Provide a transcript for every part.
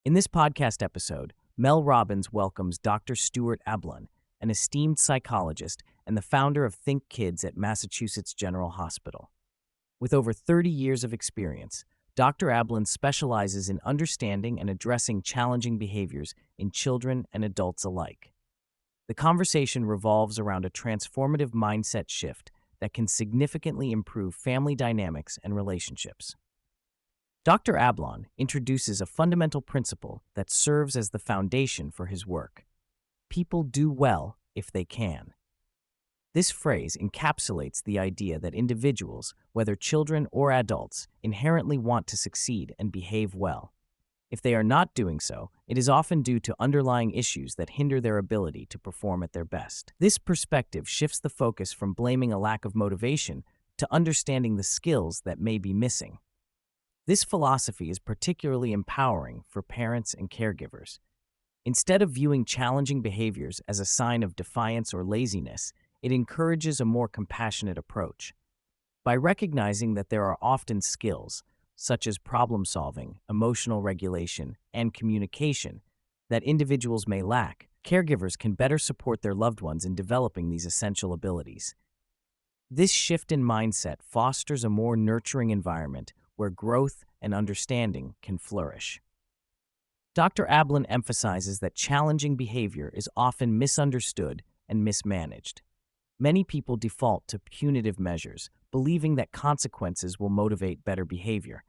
In this podcast episode, Mel Robbins welcomes Dr. Stuart Ablon, an esteemed psychologist and the founder of Think Kids at Massachusetts General Hospital. With over 30 years of experience, Dr. Ablon specializes in understanding and addressing challenging behaviors in children and adults alike. The conversation revolves around a transformative mindset shift that can significantly improve family dynamics and relationships. Dr. Ablon introduces a fundamental principle that serves as the foundation for his work. People do well if they can. This phrase encapsulates the idea that individuals, whether children or adults, inherently want to succeed and behave well. If they are not doing so, it is often due to underlying issues that hinder their ability to perform at their best. This perspective shifts the focus from blaming a lack of motivation to understanding the skills that may be missing. This philosophy is particularly empowering for parents and caregivers. Instead of viewing challenging behaviors as a sign of defiance or laziness, it encourages a more compassionate approach. By recognizing that there are often skills, such as problem solving, emotional regulation, and communication, that individuals may lack, caregivers can better support their loved ones in developing these essential abilities. This shift in mindset fosters a more nurturing environment where growth and understanding can flourish. Dr. Ablon emphasizes that challenging behavior is often misunderstood and mismanaged. Many people default to punitive measures, believing that consequences will motivate better behavior.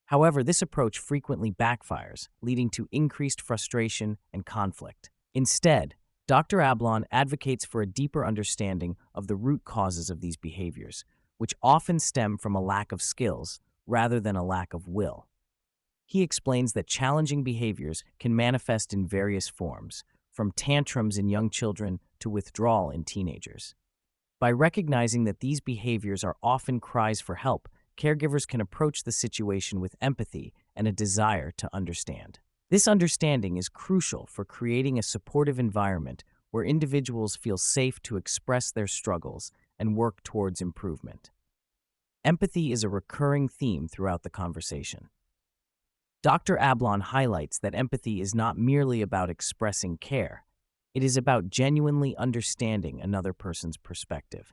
However, this approach frequently backfires, leading to increased frustration and conflict. Instead, Dr. Ablon advocates for a deeper understanding of the root causes of these behaviors, which often stem from a lack of skills rather than a lack of will. He explains that challenging behaviors can manifest in various forms, from tantrums in young children to withdrawal in teenagers. By recognizing that these behaviors are often cries for help, caregivers can approach the situation with empathy and a desire to understand. This understanding is crucial for creating a supportive environment where individuals feel safe to express their struggles and work towards improvement. Empathy is a recurring theme throughout the conversation. Dr. Ablon highlights that empathy is not merely about expressing care. It is about genuinely understanding another person's perspective.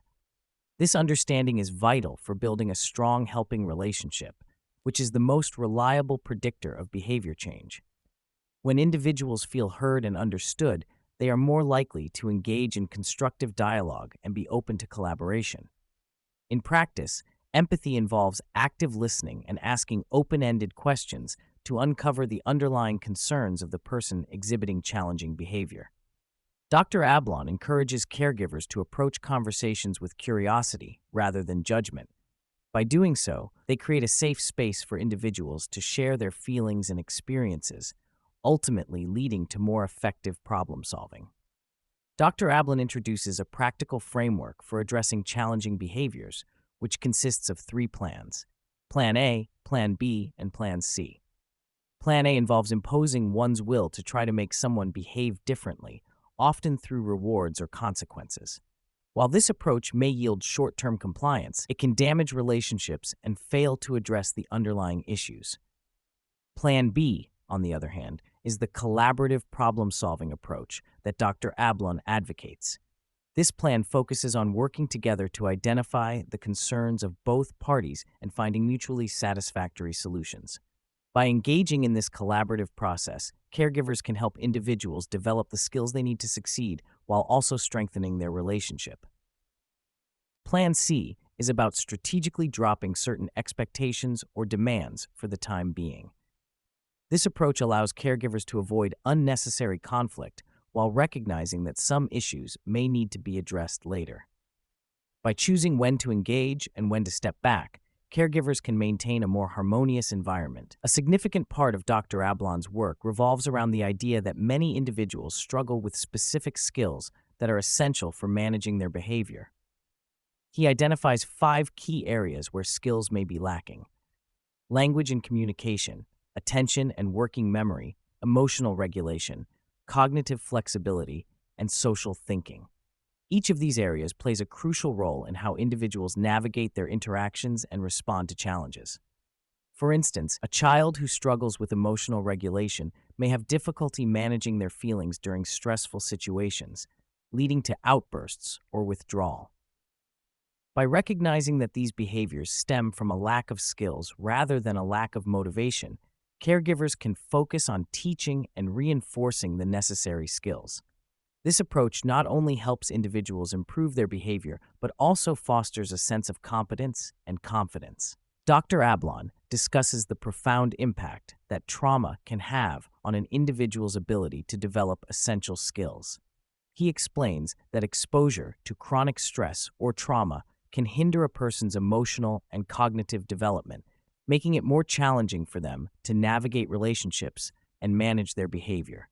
This understanding is vital for building a strong helping relationship, which is the most reliable predictor of behavior change. When individuals feel heard and understood, they are more likely to engage in constructive dialogue and be open to collaboration. In practice, empathy involves active listening and asking open-ended questions to uncover the underlying concerns of the person exhibiting challenging behavior. Dr. Ablon encourages caregivers to approach conversations with curiosity rather than judgment. By doing so, they create a safe space for individuals to share their feelings and experiences, ultimately leading to more effective problem solving. Dr. Ablon introduces a practical framework for addressing challenging behaviors, which consists of 3 plans: Plan A, Plan B, and Plan C. Plan A involves imposing one's will to try to make someone behave differently, often through rewards or consequences. While this approach may yield short-term compliance, it can damage relationships and fail to address the underlying issues. Plan B, on the other hand, is the collaborative problem-solving approach that Dr. Ablon advocates. This plan focuses on working together to identify the concerns of both parties and finding mutually satisfactory solutions. By engaging in this collaborative process, caregivers can help individuals develop the skills they need to succeed while also strengthening their relationship. Plan C is about strategically dropping certain expectations or demands for the time being. This approach allows caregivers to avoid unnecessary conflict while recognizing that some issues may need to be addressed later. By choosing when to engage and when to step back, caregivers can maintain a more harmonious environment. A significant part of Dr. Ablon's work revolves around the idea that many individuals struggle with specific skills that are essential for managing their behavior. He identifies 5 key areas where skills may be lacking: language and communication, attention and working memory, emotional regulation, cognitive flexibility, and social thinking. Each of these areas plays a crucial role in how individuals navigate their interactions and respond to challenges. For instance, a child who struggles with emotional regulation may have difficulty managing their feelings during stressful situations, leading to outbursts or withdrawal. By recognizing that these behaviors stem from a lack of skills rather than a lack of motivation, caregivers can focus on teaching and reinforcing the necessary skills. This approach not only helps individuals improve their behavior, but also fosters a sense of competence and confidence. Dr. Ablon discusses the profound impact that trauma can have on an individual's ability to develop essential skills. He explains that exposure to chronic stress or trauma can hinder a person's emotional and cognitive development, making it more challenging for them to navigate relationships and manage their behavior.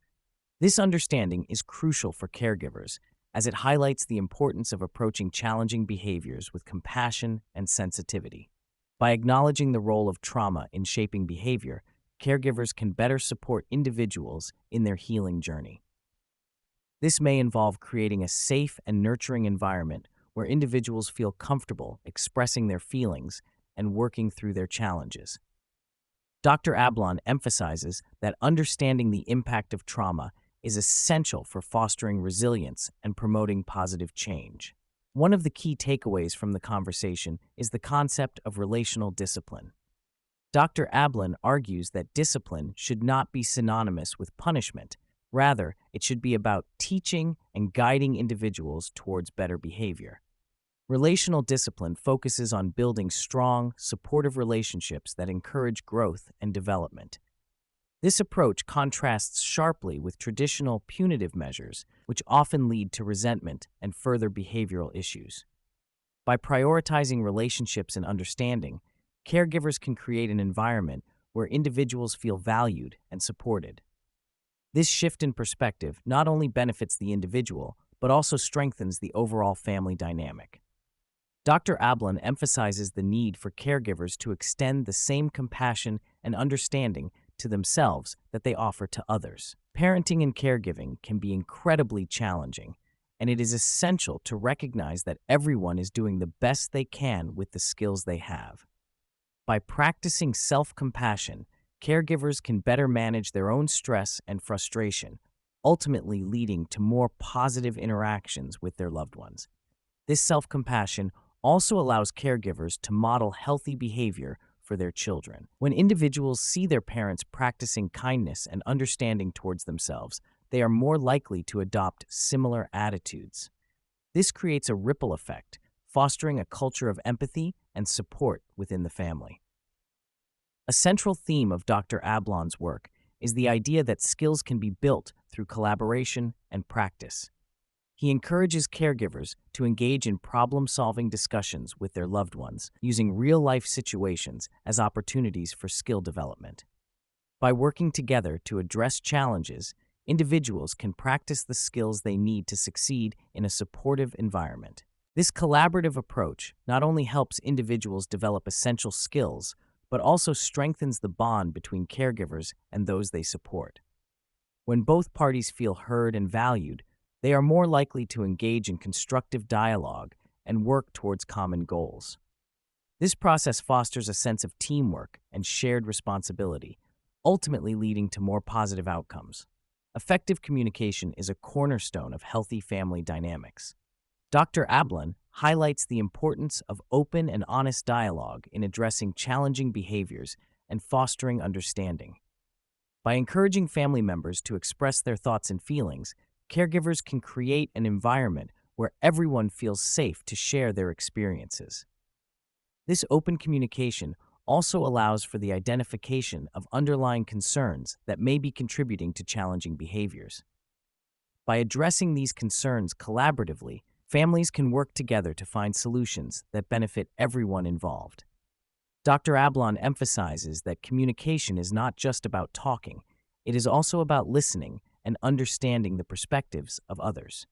This understanding is crucial for caregivers, as it highlights the importance of approaching challenging behaviors with compassion and sensitivity. By acknowledging the role of trauma in shaping behavior, caregivers can better support individuals in their healing journey. This may involve creating a safe and nurturing environment where individuals feel comfortable expressing their feelings and working through their challenges. Dr. Ablon emphasizes that understanding the impact of trauma is essential for fostering resilience and promoting positive change. One of the key takeaways from the conversation is the concept of relational discipline. Dr. Ablon argues that discipline should not be synonymous with punishment. Rather, it should be about teaching and guiding individuals towards better behavior. Relational discipline focuses on building strong, supportive relationships that encourage growth and development. This approach contrasts sharply with traditional punitive measures, which often lead to resentment and further behavioral issues. By prioritizing relationships and understanding, caregivers can create an environment where individuals feel valued and supported. This shift in perspective not only benefits the individual, but also strengthens the overall family dynamic. Dr. Ablon emphasizes the need for caregivers to extend the same compassion and understanding to themselves that they offer to others. Parenting and caregiving can be incredibly challenging, and it is essential to recognize that everyone is doing the best they can with the skills they have. By practicing self-compassion, caregivers can better manage their own stress and frustration, ultimately leading to more positive interactions with their loved ones. This self-compassion also allows caregivers to model healthy behavior for their children. When individuals see their parents practicing kindness and understanding towards themselves, they are more likely to adopt similar attitudes. This creates a ripple effect, fostering a culture of empathy and support within the family. A central theme of Dr. Ablon's work is the idea that skills can be built through collaboration and practice. He encourages caregivers to engage in problem-solving discussions with their loved ones, using real-life situations as opportunities for skill development. By working together to address challenges, individuals can practice the skills they need to succeed in a supportive environment. This collaborative approach not only helps individuals develop essential skills, but also strengthens the bond between caregivers and those they support. When both parties feel heard and valued, they are more likely to engage in constructive dialogue and work towards common goals. This process fosters a sense of teamwork and shared responsibility, ultimately leading to more positive outcomes. Effective communication is a cornerstone of healthy family dynamics. Dr. Ablon highlights the importance of open and honest dialogue in addressing challenging behaviors and fostering understanding. By encouraging family members to express their thoughts and feelings, caregivers can create an environment where everyone feels safe to share their experiences. This open communication also allows for the identification of underlying concerns that may be contributing to challenging behaviors. By addressing these concerns collaboratively, families can work together to find solutions that benefit everyone involved. Dr. Ablon emphasizes that communication is not just about talking, it is also about listening and understanding the perspectives of others.